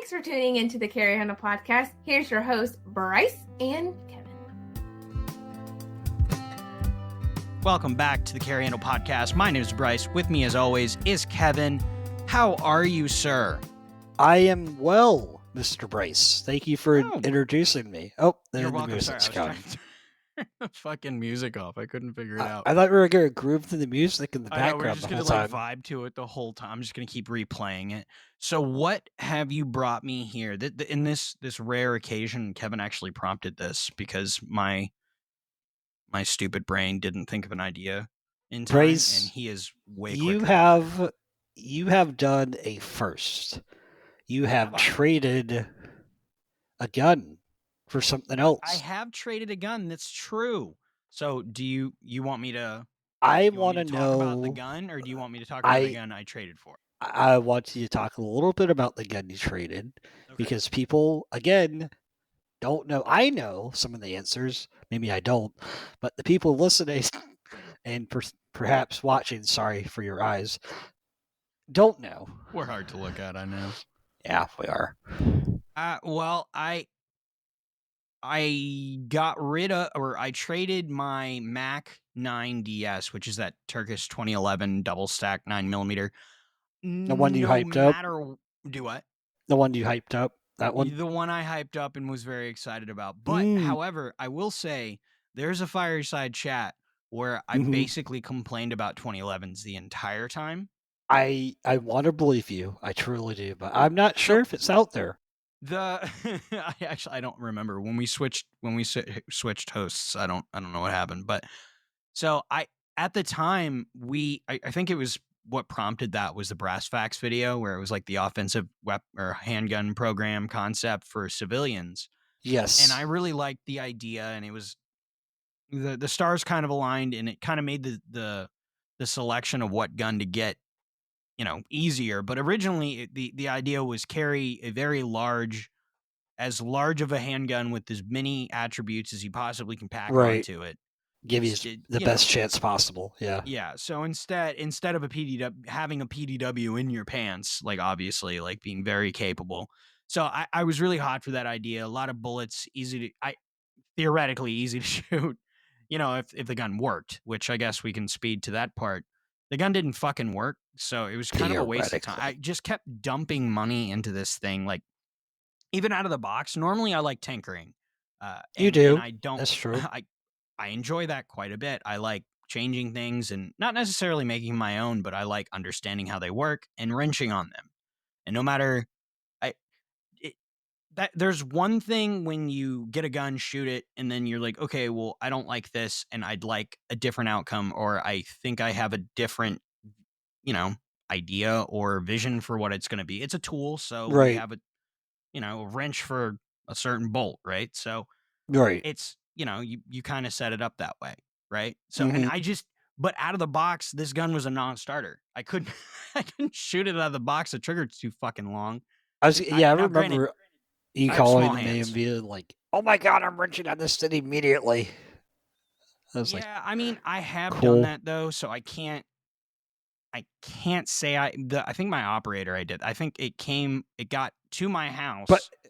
Thanks for tuning into the Carry On podcast. Here's your host, Bryce and Kevin. Welcome back to the Carry On podcast. My name is Bryce. With me, as always, is Kevin. How are you, sir? I am well, Mr. Bryce. Thank you for introducing me. Oh, You're the welcome. music's Sorry, I coming. was trying to turn the fucking music off. I couldn't figure it out. I thought we were going to groove to the music in the I know, background we're just the whole gonna time. vibe to it the whole time. I'm just gonna keep replaying it. So, what have you brought me here? In this rare occasion, Kevin actually prompted this because my stupid brain didn't think of an idea in time, Bryce, and he is way you quicker. have done a first. You have I? traded a gun for something else. I have traded a gun. That's true. So, do you want me to? I want want to to talk about the know. gun, or do you want me to talk about the gun I traded for? I want you to talk a little bit about the gun you traded, because people, again, don't know. I know some of the answers. Maybe I don't, but the people listening and perhaps watching, sorry for your eyes, don't know. We're hard to look at, I know. Yeah, we are. Well, I got rid of, or I traded my Mac 9DS, which is that Turkish 2011 double stack 9mm. The one you hyped up? Do what? The one you hyped up? That one? The one I hyped up and was very excited about. But, however, I will say there's a fireside chat where I basically complained about 2011s the entire time. I want to believe you. I truly do, but I'm not sure if it's out there. I don't remember when we switched hosts. I don't know what happened, but so at the time I think it was what prompted that was the Brass Facts video where it was like the offensive or handgun program concept for civilians. Yes. And I really liked the idea, and it was the stars kind of aligned, and it kind of made the selection of what gun to get, easier. But originally the idea was carry a very large of a handgun with as many attributes as you possibly can pack onto it. Give you the best chance possible. Yeah. Yeah. So instead of a PDW, having a PDW in your pants, like obviously like being very capable. So I was really hot for that idea. A lot of bullets, theoretically easy to shoot, if the gun worked, which I guess we can speed to that part. The gun didn't fucking work. So it was kind of a waste of time. I just kept dumping money into this thing. Like, even out of the box, normally I like tinkering. You do. And I don't. That's true. I enjoy that quite a bit. I like changing things and not necessarily making my own, but I like understanding how they work and wrenching on them. And no matter, there's one thing when you get a gun, shoot it, and then you're like, okay, well, I don't like this, and I'd like a different outcome, or I think I have a different, idea or vision for what it's going to be. It's a tool, so we have a wrench for a certain bolt, right? So it's, you kind of set it up that way, right? So, and but out of the box, this gun was a non-starter. I couldn't shoot it out of the box. The trigger's too fucking long. I remember you calling me and being like, "Oh my god, I'm wrenching on this thing immediately." I mean, I have done that though, so I can't say I think my operator I did. I think it got to my house.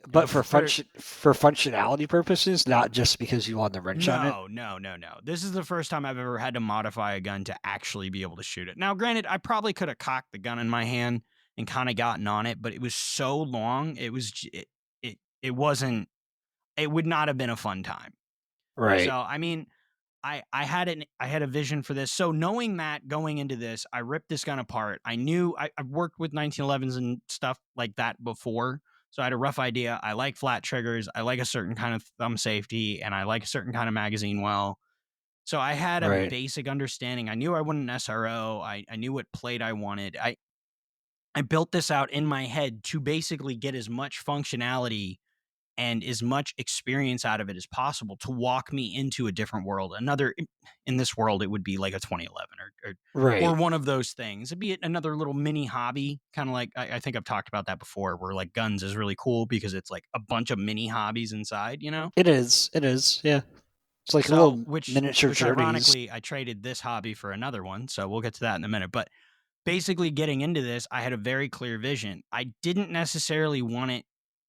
But for functionality purposes, not just because you want the wrench on it? No. This is the first time I've ever had to modify a gun to actually be able to shoot it. Now, granted, I probably could have cocked the gun in my hand and kind of gotten on it, but it was so long, it wasn't, it would not have been a fun time. Right. So, I mean, I had a vision for this. So knowing that going into this, I ripped this gun apart. I knew I've worked with 1911s and stuff like that before. So I had a rough idea. I like flat triggers. I like a certain kind of thumb safety, and I like a certain kind of magazine well. So I had a basic understanding. I knew I wanted an SRO. I knew what plate I wanted. I built this out in my head to basically get as much functionality and as much experience out of it as possible to walk me into a different world. In this world, it would be like a 2011 or one of those things. It'd be another little mini hobby, kind of like, I think I've talked about that before, where like guns is really cool because it's like a bunch of mini hobbies inside, It is, yeah. It's like little miniature journeys. Ironically, I traded this hobby for another one, so we'll get to that in a minute. But basically getting into this, I had a very clear vision. I didn't necessarily want it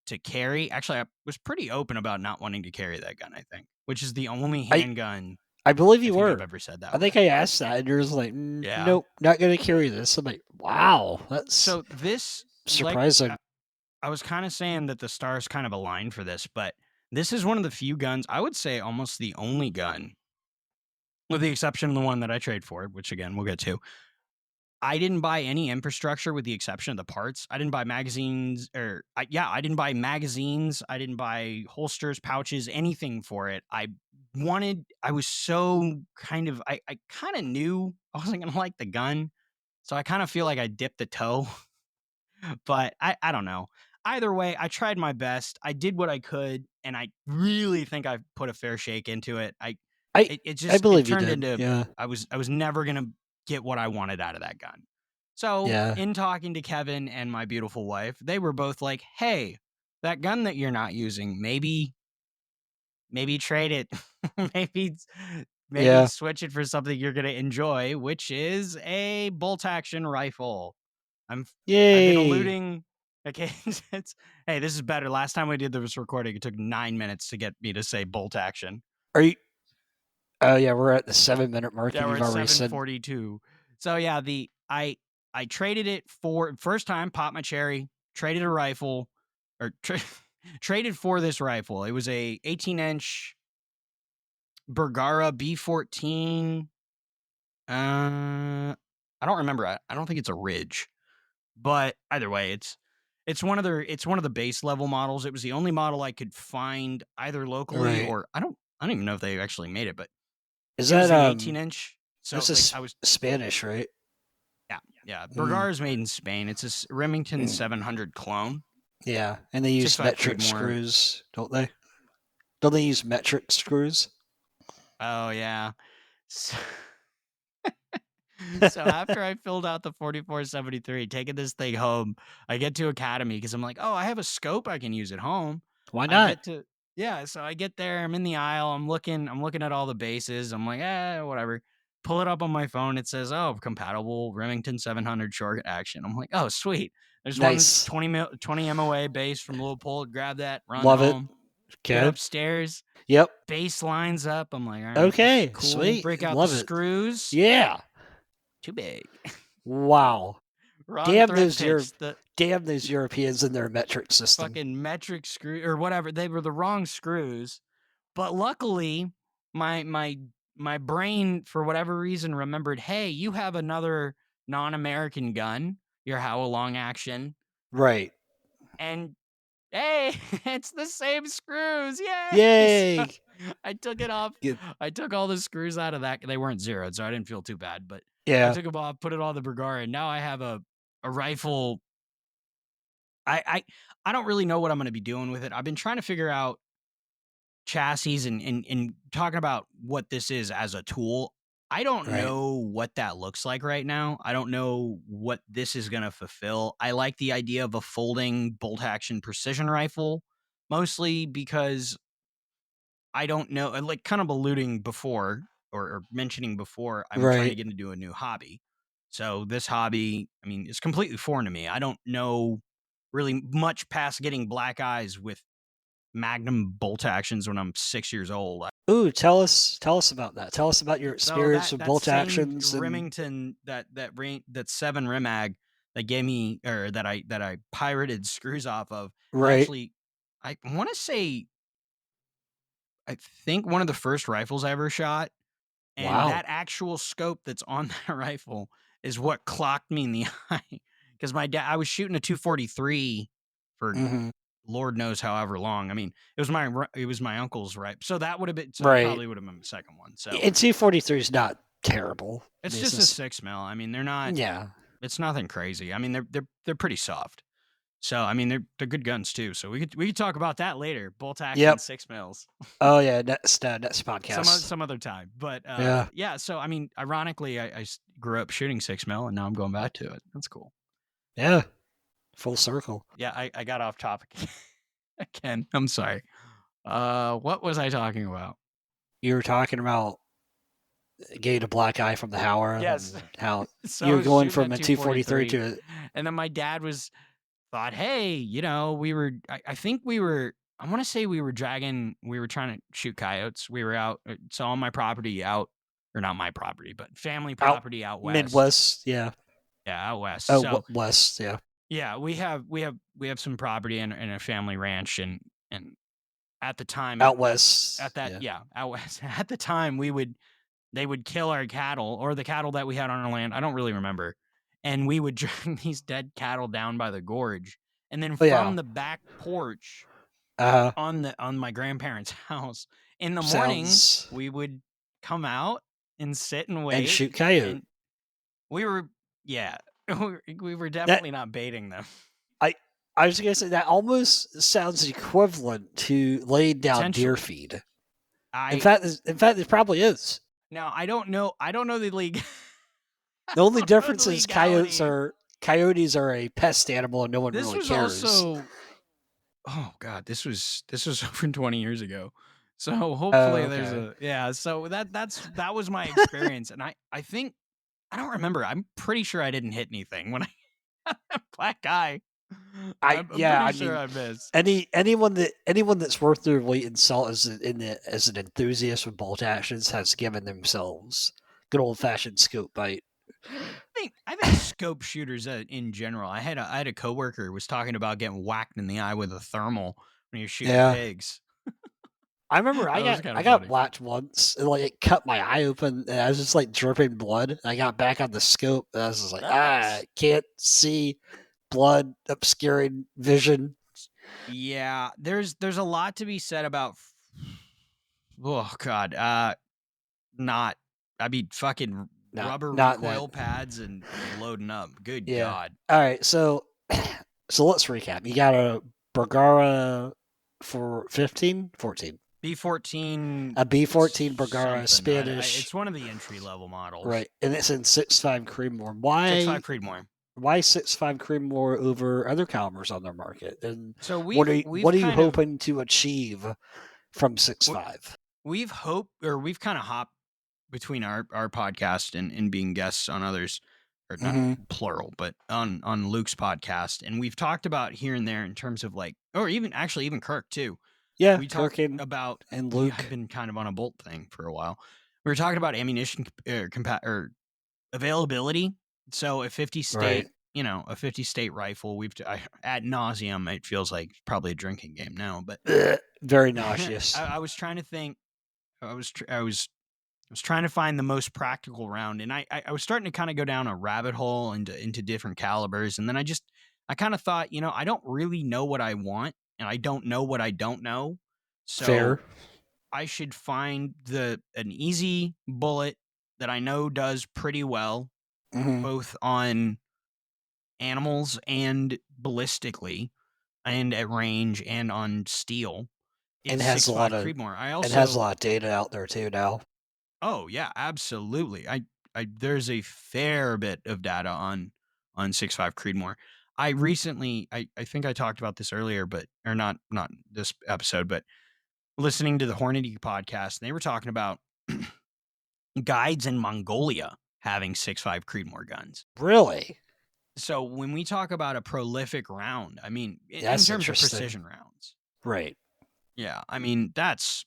to carry. Actually, I was pretty open about not wanting to carry that gun, I think, which is the only I- handgun I believe you I think were. I've ever said that. I think I asked that, and you're just like, Yeah. nope, not going to carry this. I'm like, wow, that's So this, surprising. I was kind of saying that the stars kind of aligned for this, but this is one of the few guns, I would say almost the only gun, with the exception of the one that I trade for, which again, we'll get to. I didn't buy any infrastructure with the exception of the parts. I didn't buy magazines I didn't buy magazines. I didn't buy holsters, pouches, anything for it. I was so kind of, I kind of knew I wasn't going to like the gun. So I kind of feel like I dipped the toe, but I don't know. Either way, I tried my best. I did what I could, and I really think I put a fair shake into it. It believe you turned did. into, Yeah. I was never gonna get what I wanted out of that gun. So Yeah. in talking to Kevin and my beautiful wife, they were both like, "Hey, that gun that you're not using, maybe trade it, maybe Yeah. switch it for something you're gonna enjoy, which is a bolt action rifle." I've Yay. been alluding. Okay, hey, this is better. Last time we did this recording, it took 9 minutes to get me to say bolt action. Are you? Oh yeah, we're at the 7-minute mark. Yeah, and we're you've at already said 7:42. So yeah, I traded it for first time, popped my cherry, traded a rifle, or traded for this rifle. It was a 18-inch Bergara B14. I don't remember. I don't think it's a Ridge, but either way, it's one of the base level models. It was the only model I could find either locally Right. or I don't even know if they actually made it, but Is it was that the 18-inch. So this like is I was Spanish, right? yeah. Bergara is made in Spain. It's a Remington 700 clone. Yeah, and they use 6.5 metric Creedmoor. screws, don't they? Don't they use metric screws? Oh yeah. So after I filled out the 4473, taking this thing home, I get to Academy because I'm like, oh, I have a scope I can use at home. Why I not? get to so I get there, I'm in the aisle, I'm looking at all the bases. I'm like, whatever. Pull it up on my phone. It says, oh, compatible Remington 700 short action. I'm like, oh, sweet. There's Nice. one 20 MOA base from Leupold. Grab that, run Love it. home. Okay. Get upstairs. Yep. Base lines up. I'm like, all right, Okay, this is cool. sweet. Break out Love the it. screws. Yeah. Too big. Wow. Wrong Damn thread those pitch. damn those Europeans and their metric system. Fucking metric screw or whatever. They were the wrong screws. But luckily, my brain, for whatever reason, remembered, hey, you have another non-American gun, your How Long action. Right. And hey, it's the same screws. Yay! Yay! So I took it off. I took all the screws out of that. They weren't zeroed, so I didn't feel too bad. But Yeah. I took them off, put it on the Bergara, and now I have a rifle. I don't really know what I'm going to be doing with it. I've been trying to figure out chassis and talking about what this is as a tool. I don't know what that looks like right now. I don't know what this is going to fulfill. I like the idea of a folding bolt action precision rifle, mostly because I don't know, like kind of alluding before or mentioning before, I'm trying to get into a new hobby. So this hobby, I mean, it's completely foreign to me. I don't know really much past getting black eyes with Magnum bolt actions when I'm 6 years old. Ooh, tell us about that. Tell us about your experience with bolt same actions. Remington, that 7 Remag that gave me, or that I pirated screws off of. Right. Actually, I want to say, I think one of the first rifles I ever shot, and that actual scope that's on that rifle is what clocked me in the eye. Because I was shooting a 243 for Lord knows however long. I mean, it was my uncle's, right? So that would have been, that probably would have been the second one. So and 243 is not terrible. It's just a 6 mil. I mean, they're not. Yeah. It's nothing crazy. I mean, they're pretty soft. So I mean, they're good guns too. So we could talk about that later. Bolt action 6 mils. Oh yeah, next podcast. Some other time. But yeah. So I mean, ironically, I grew up shooting 6 mil, and now I'm going back to it. That's cool. Yeah. Full circle. Yeah, I got off topic again. I'm sorry. What was I talking about? You were talking about getting a black eye from the Howard. Yes. And how So you were going from a 243 to and then my dad was thought, hey, I think we were, I want to say we were trying to shoot coyotes. We were out, so on my property out, or not my property, but family Out property out west. Midwest, yeah. Yeah, out west. Oh, So west, yeah. yeah, we have some property and a family ranch, and at the time, Out west. out west. At the time, they would kill our cattle or the cattle that we had on our land. I don't really remember. And we would drag these dead cattle down by the gorge. And then from the back porch on my grandparents' house in the morning, we would come out and sit and wait and shoot coyote. And we were definitely not baiting them. I was gonna say that almost sounds equivalent to laying down deer feed. In fact, it probably is. Now I don't know the league. The only difference is coyotes are a pest animal and no one really cares. Also, oh god, this was over 20 years ago. So hopefully there's so that was my experience. And I think I don't remember. I'm pretty sure I didn't hit anything when I black eye. I'm pretty sure I missed. Anyone that's worth their weight in salt as an enthusiast with bolt actions has given themselves good old fashioned scope bite. I think scope shooters in general. I had a coworker who was talking about getting whacked in the eye with a thermal when you're shooting pigs. I remember I got whacked once, and it cut my eye open, and I was just dripping blood. And I got back on the scope, and I was just I can't see, blood obscuring vision. Yeah, there's a lot to be said about. Oh God, fucking rubber recoil pads and loading up. Good God. All right, so let's recap. You got a Bergara for 14? B14. A B14 Bergara Spanish. It's one of the entry level models. Right, and it's in 6.5 Creedmoor. Why 6.5 Creedmoor? Why 6.5 Creedmoor over other calibers on their market? And so what are you hoping to achieve from 6.5? We've kind of hopped between our podcast and being guests on others, or not plural, but on Luke's podcast, and we've talked about here and there in terms of or even Kirk too. Yeah, we talked about and Luke. I've been kind of on a bolt thing for a while. We were talking about ammunition or availability. So a 50 state, a 50 state rifle. Ad nauseum. It feels like probably a drinking game now, but very nauseous. I was trying to think. I was trying to find the most practical round, and I was starting to kind of go down a rabbit hole into different calibers, and then I kind of thought, I don't really know what I want, and I don't know what I don't know, so fair. I should find an easy bullet that I know does pretty well, both on animals and ballistically, and at range and on steel. And has a lot of Creedmoor. It has a lot of data out there too now. Oh yeah, absolutely. There's a fair bit of data on 6.5 Creedmoor. I recently, I think I talked about this earlier, or not this episode, but listening to the Hornady podcast, and they were talking about guides in Mongolia having 6.5 Creedmoor guns. Really? So when we talk about a prolific round, I mean, in terms of precision rounds. Right. Yeah, I mean, that's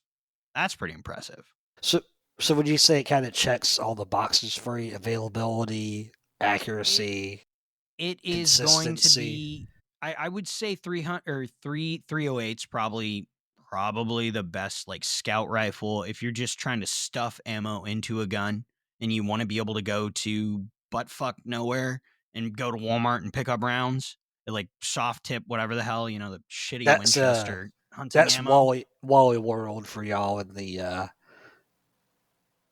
pretty impressive. So would you say it kind of checks all the boxes for you? Availability, accuracy, it is going to be, I would say 300 or 308's probably the best scout rifle if you're just trying to stuff ammo into a gun and you want to be able to go to buttfuck nowhere and go to Walmart and pick up rounds at soft tip, whatever the hell, the shitty Winchester hunting ammo. That's Wally World for y'all in the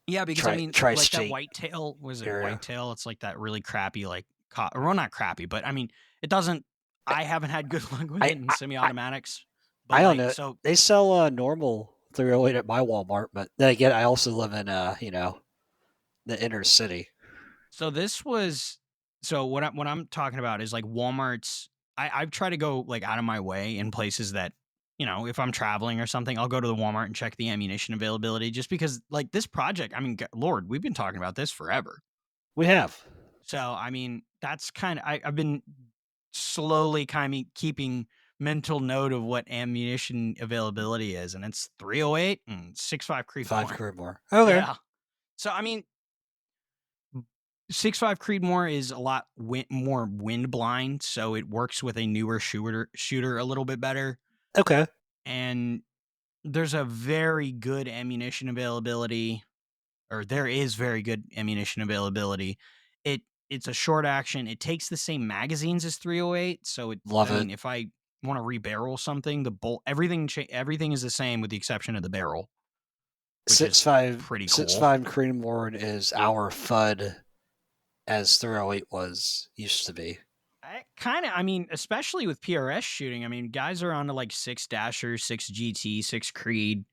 yeah, because that whitetail, was it whitetail? It's like that really crappy, well, not crappy, but I mean, it doesn't. I haven't had good luck with it in semi-automatics. I don't know. So they sell normal 308 at my Walmart, but then again, I also live in the inner city. So what I'm talking about is Walmart's. I've tried to go out of my way in places that, if I'm traveling or something, I'll go to the Walmart and check the ammunition availability, just because this project, I mean, Lord, we've been talking about this forever. We have. So, I mean, that's kind of, I've been slowly kind of keeping mental note of what ammunition availability is, and it's 308 and 6.5 5 Creedmoor. Creedmoor. Okay. Yeah. So I mean, 6.5 Creedmoor is a lot more wind blind, so it works with a newer shooter a little bit better. Okay. And there's a very good ammunition availability, or there is very good ammunition availability. It's a short action. It takes the same magazines as 308, so Love it. if I want to rebarrel something, the bolt everything is the same with the exception of the barrel, which is 6.5 pretty cool. 6.5 Creedmoor is our FUD as 308 used to be. I mean, especially with PRS shooting, I mean, guys are on to like 6 Dasher, 6 GT, 6 Creed,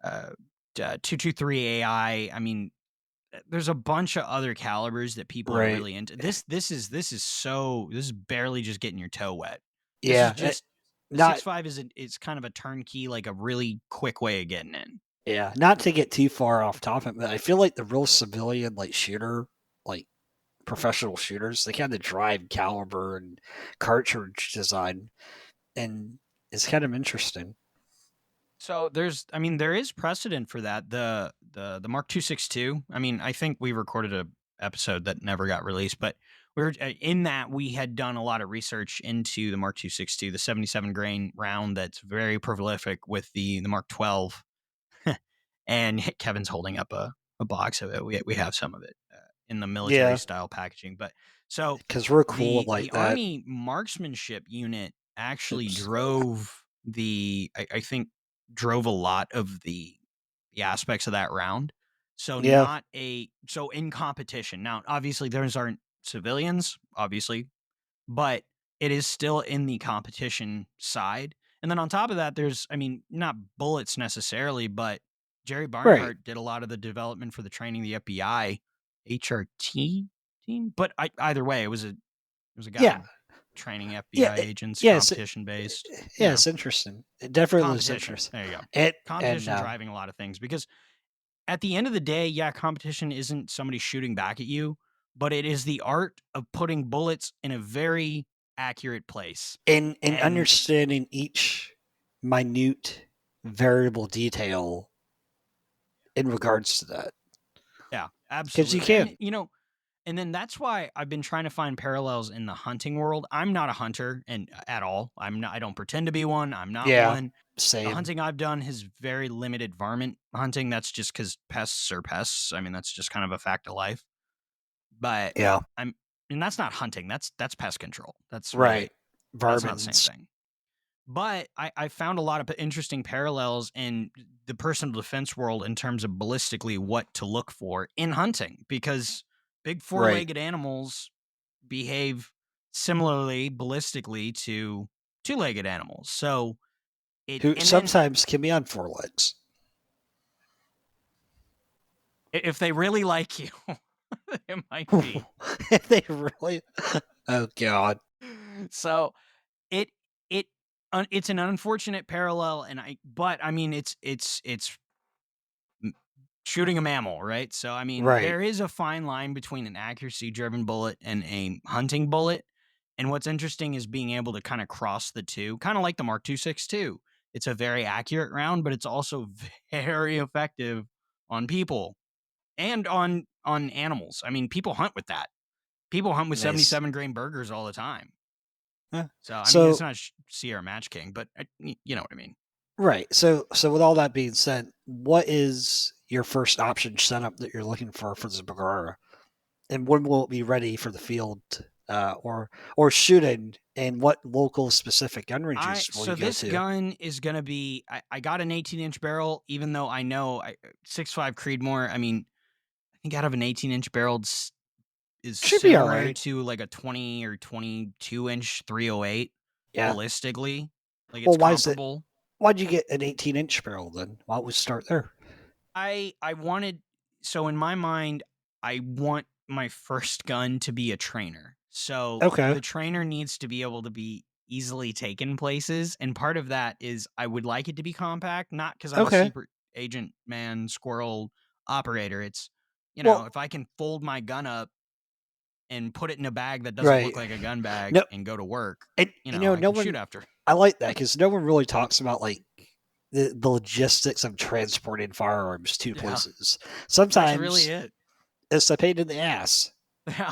223 AI. I mean, there's a bunch of other calibers that people are Right. really into. This is barely just getting your toe wet. This Yeah. is just the Not 6.5 it's kind of a turnkey, like a really quick way of getting in. yeah, not to get too far off topic, but I feel like the real civilian like shooter, like professional shooters, they kind of drive caliber and cartridge design, and it's kind of interesting. So there is precedent for that. The Mark 262. I mean, I think we recorded a episode that never got released, but we were in that we had done a lot of research into the Mark 262, the 77 grain round that's very prolific with the Mark 12. And Kevin's holding up a box of it. We have some of it in the military style packaging, but so because we're cool the like that. Army marksmanship unit actually drove I think drove a lot of the aspects of that round. So so in competition. Now, obviously those aren't civilians, obviously, but it is still in the competition side. And then on top of that, there's, I mean, not bullets necessarily, but Jerry Barnhart did a lot of the development for the training, the FBI HRT team. But either way, it was a guy training FBI agents, competition based. Yeah, it's interesting. It definitely looks interesting. There you go. It, Competition driving a lot of things, because at the end of the day, yeah, competition isn't somebody shooting back at you, but it is the art of putting bullets in a very accurate place. And understanding each minute variable detail in regards to that. Yeah, absolutely. Because you can. And, and then that's why I've been trying to find parallels in the hunting world. I'm not a hunter at all. I don't pretend to be one. I'm not one. Same. The hunting I've done is very limited varmint hunting. That's just because pests are pests. I mean, that's just kind of a fact of life. But and that's not hunting. That's pest control. That's right. That's not the same thing. But I found a lot of interesting parallels in the personal defense world in terms of ballistically what to look for in hunting, because big four-legged animals behave similarly ballistically to two-legged animals. So who sometimes can be on 4 legs. If they really like you, it might be. If they really, oh god. So it's an unfortunate parallel, but I mean it's shooting a mammal, right? So I mean there is a fine line between an accuracy driven bullet and a hunting bullet. And what's interesting is being able to kind of cross the two, kind of like the Mark 262. It's a very accurate round, but it's also very effective on people and on animals. I mean, people hunt with that. People hunt with 77 grain burgers all the time. So I mean, it's not Sierra Match King, but you know what I mean. Right. So with all that being said, what is your first option setup that you're looking for this Bergara? And when will it be ready for the field or shooting? And what local specific gun ranges will you go to? So this gun is going to be, I got an 18-inch barrel, even though I know 6.5 Creedmoor, I mean, I think out of an 18-inch barrel is similar to like a 20 or 22-inch 308 ballistically. Like it's comparable. Why'd you get an 18-inch barrel then? Why don't we start there? I wanted, so in my mind, I want my first gun to be a trainer. So the trainer needs to be able to be easily taken places. And part of that is I would like it to be compact, not because I'm a secret agent man, squirrel operator. It's, if I can fold my gun up and put it in a bag that doesn't look like a gun bag and go to work. And I can no one shoot after. I like that because no one really talks about like the logistics of transporting firearms to places. Sometimes that's really it. It's a pain in the ass. Yeah.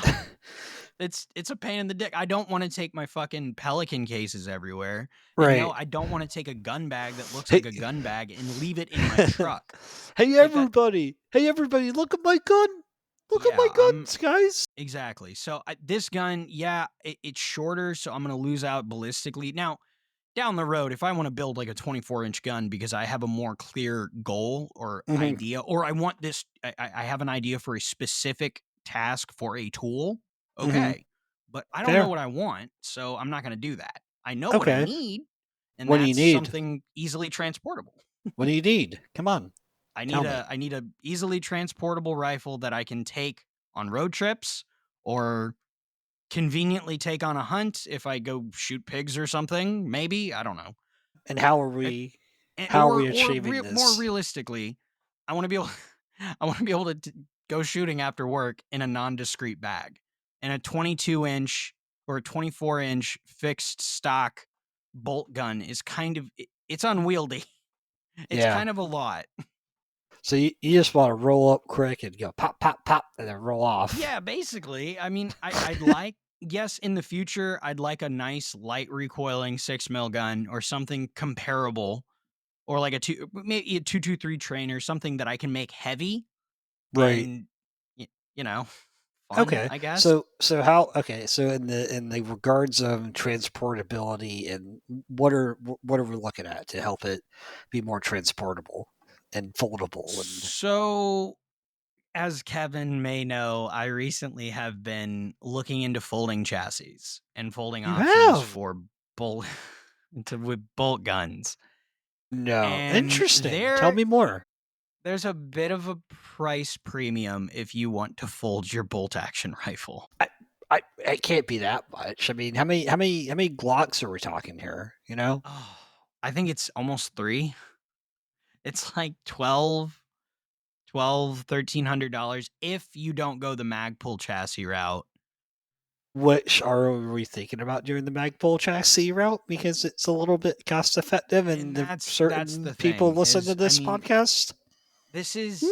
It's a pain in the dick. I don't want to take my fucking Pelican cases everywhere. Right. And I don't want to take a gun bag that looks like a gun bag and leave it in my truck. Hey everybody, look at my gun. Look at my guns, guys. Exactly. So this gun, it's shorter, so I'm going to lose out ballistically. Now, down the road, if I want to build like a 24-inch gun because I have a more clear goal or idea, or I want this, I have an idea for a specific task for a tool, okay. But I don't know what I want, so I'm not going to do that. I know what I need, and what that's do you need? Something easily transportable. What do you need? Come on. I need a easily transportable rifle that I can take on road trips or conveniently take on a hunt if I go shoot pigs or something. Maybe, I don't know. And how are we achieving this? More realistically, I want to be able to go shooting after work in a non-discrete bag. And a 22-inch or a 24-inch fixed stock bolt gun is it's unwieldy. It's kind of a lot. So you just want to roll up quick and go pop, pop, pop, and then roll off. Yeah, basically. I mean, I'd like, yes, in the future, I'd like a nice light recoiling 6mm gun or something comparable, or like maybe a 223 trainer, something that I can make heavy. Right. And, fun, I guess. So so in the regards of transportability, and what are we looking at to help it be more transportable and foldable? So, as Kevin may know, I recently have been looking into folding chassis and folding options for with bolt guns. No, and interesting. Tell me more. There's a bit of a price premium if you want to fold your bolt action rifle. It can't be that much. I mean, how many Glocks are we talking here? Oh, I think it's almost 3. It's like $1,300 if you don't go the Magpul chassis route. Which are we thinking about doing the Magpul chassis route because it's a little bit cost effective and that's the people listen to this podcast? This is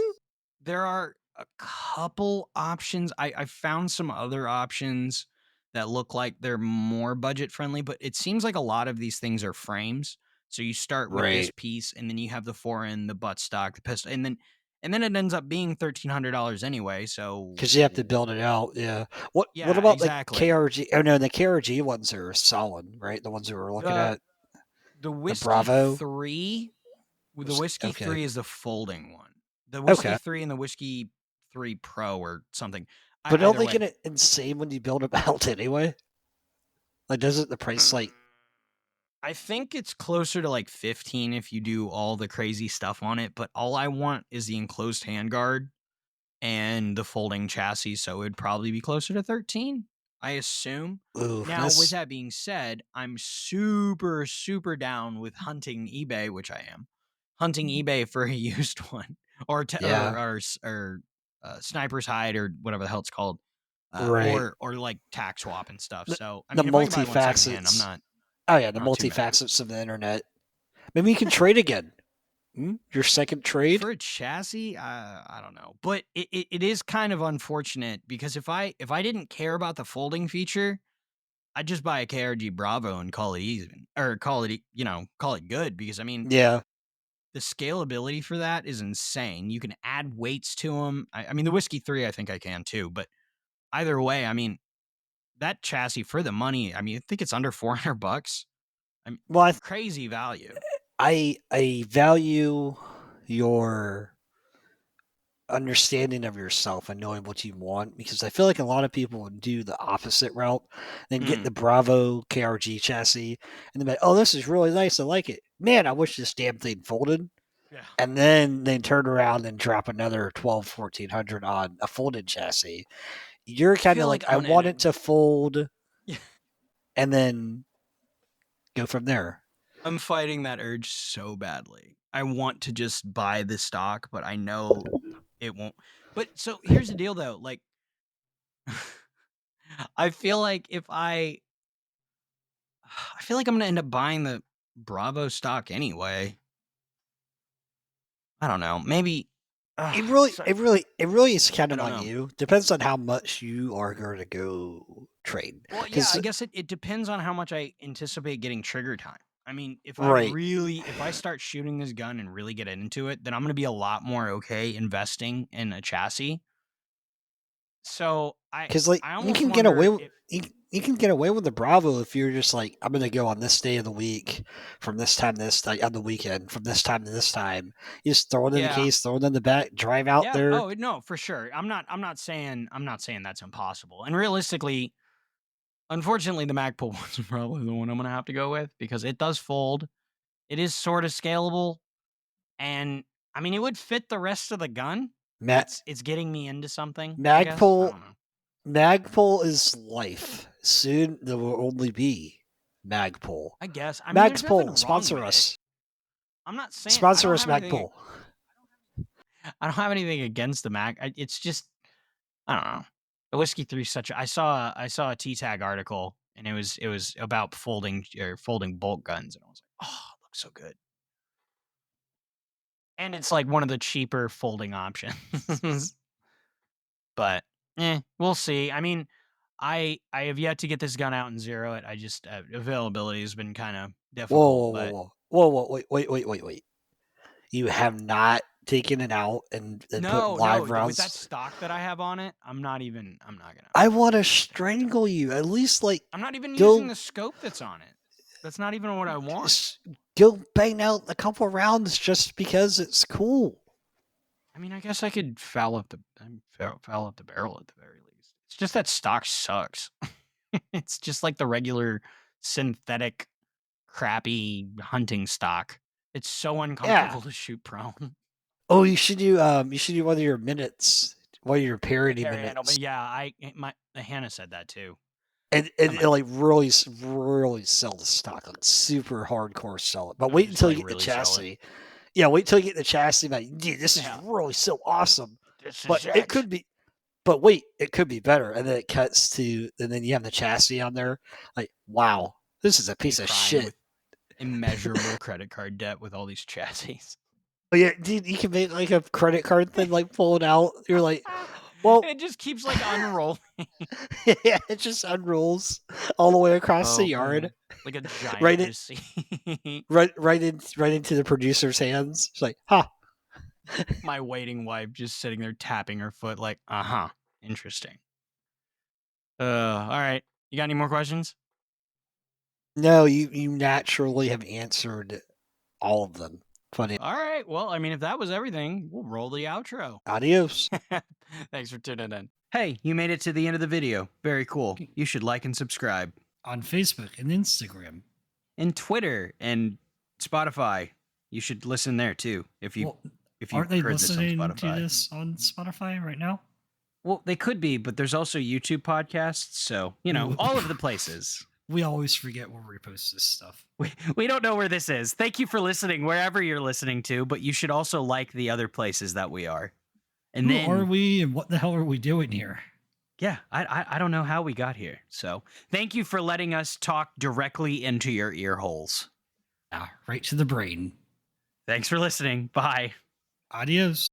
there are a couple options. I found some other options that look like they're more budget friendly, but it seems like a lot of these things are frames. So you start with this piece, and then you have the fore-end, the buttstock, the pistol, and then it ends up being $1,300 anyway. So because you have to build it out, What about the KRG? Oh no, the KRG ones are solid, right? The ones we were looking at. The Whiskey Bravo 3. The Whiskey 3 is the folding one. The Whiskey 3 and the Whiskey 3 Pro or something. But don't they get it insane when you build them out anyway? Like, doesn't the price like? I think it's closer to like 15 if you do all the crazy stuff on it. But all I want is the enclosed handguard and the folding chassis, so it'd probably be closer to 13, I assume. Now, with that being said, I'm super, super down with hunting eBay, which I am. Hunting eBay for a used one, or Sniper's Hide, or whatever the hell it's called, or like tax swap and stuff. So I mean, if I can buy one secondhand, I'm not. Oh yeah, the multi-facets of the internet. Maybe you can trade again. Your second trade for a chassis. I don't know, but it is kind of unfortunate because if I didn't care about the folding feature, I'd just buy a KRG Bravo and call it even, or call it good, because I mean, the scalability for that is insane. You can add weights to them. I mean, the Whiskey 3, I think I can too, but either way, I mean, that chassis for the money, I mean, I think it's under $400. I mean, crazy value. I value your understanding of yourself and knowing what you want, because I feel like a lot of people would do the opposite route, then get the Bravo KRG chassis and they're like, oh, this is really nice, I like it, man, I wish this damn thing folded. And then they turn around and drop another $1,200-$1,400 on a folded chassis. You're kind of like I want it to fold and then go from there. I'm fighting that urge so badly. I want to just buy the stock, but I know it won't. But so here's the deal, though. Like, I feel like I feel like I'm gonna end up buying the Bravo stock anyway. I don't know. Maybe. It really, So- it really, it really is kind I of don't on know. you. Depends on how much you are going to go trade. Well, yeah, Because I guess it depends on how much I anticipate getting trigger time. I mean, if Right. if I start shooting this gun and really get into it, then I'm gonna be a lot more okay investing in a chassis. So Because like I you almost can get away wonder with you can get away with the Bravo if you're just like, I'm going to go on this day of the week from this time to this time on the weekend from this time to this time. You just throw it in the Yeah. case, throw it in the back, drive out Yeah. there. Oh no, for sure. I'm not saying that's impossible. And realistically, unfortunately, the Magpul one's probably the one I'm gonna have to go with because it does fold. It is sort of scalable, and I mean, it would fit the rest of the gun. Ma- It's getting me into something. I guess. I Magpul don't know. Magpul is life. Soon there will only be Magpul. I guess. I mean, there's nothing Magpul, wrong sponsor with us. it. I'm not saying I Sponsor don't us, have anything. Magpul. I don't have anything against the Mag. It's just I don't know. The Whiskey 3 is such a, I saw a T-Tag article and it was about folding bolt guns and I was like, "Oh, it looks so good." And it's like one of the cheaper folding options. But we'll see. I mean, I have yet to get this gun out and zero it. I just availability has been kind of difficult, but Wait. You have not taken it out and put live with rounds. that stock that I have on it, I'm not gonna. I want to strangle you. At least like I'm not even go using the scope that's on it. That's not even what I want. go bang out a couple rounds just because it's cool. I mean, I guess I could foul up the barrel at the very least. It's just that stock sucks. It's just like the regular synthetic, crappy hunting stock. It's so uncomfortable to shoot prone. Oh, you should do one of your minutes, one of your parody minutes. But yeah, Hannah said that too. And like really sell the stock, like super hardcore sell it. But wait just, until like, you get the really sell it. chassis. Yeah, wait till you get the chassis. Like, dude, this is really so awesome. But it could be. But wait, it could be better. And then it cuts to, and then you have the chassis on there. Like, wow, this is a piece of shit. With immeasurable credit card debt with all these chassis. But yeah, dude, you can make like a credit card thing, like pull it out. You're like, well, it just keeps like unrolling. Yeah, it just unrolls all the way across the yard, like a giant right receipt. right into the producer's hands. It's like, huh. My waiting wife just sitting there tapping her foot, like, interesting. All right. You got any more questions? No, you naturally have answered all of them. Funny. All right. Well, I mean, if that was everything, we'll roll the outro. Adios. Thanks for tuning in. Hey, you made it to the end of the video. Very cool. You should like and subscribe. On Facebook and Instagram. And Twitter and Spotify. You should listen there too. If you aren't they heard listening this to this on Spotify right now? Well, they could be, but there's also YouTube podcasts. So, all of the places. We always forget where we post this stuff. We don't know where this is. Thank you for listening wherever you're listening to, but you should also like the other places that we are. And Who are we and what the hell are we doing here? Yeah, I don't know how we got here. So thank you for letting us talk directly into your ear holes. Right to the brain. Thanks for listening. Bye. Adios.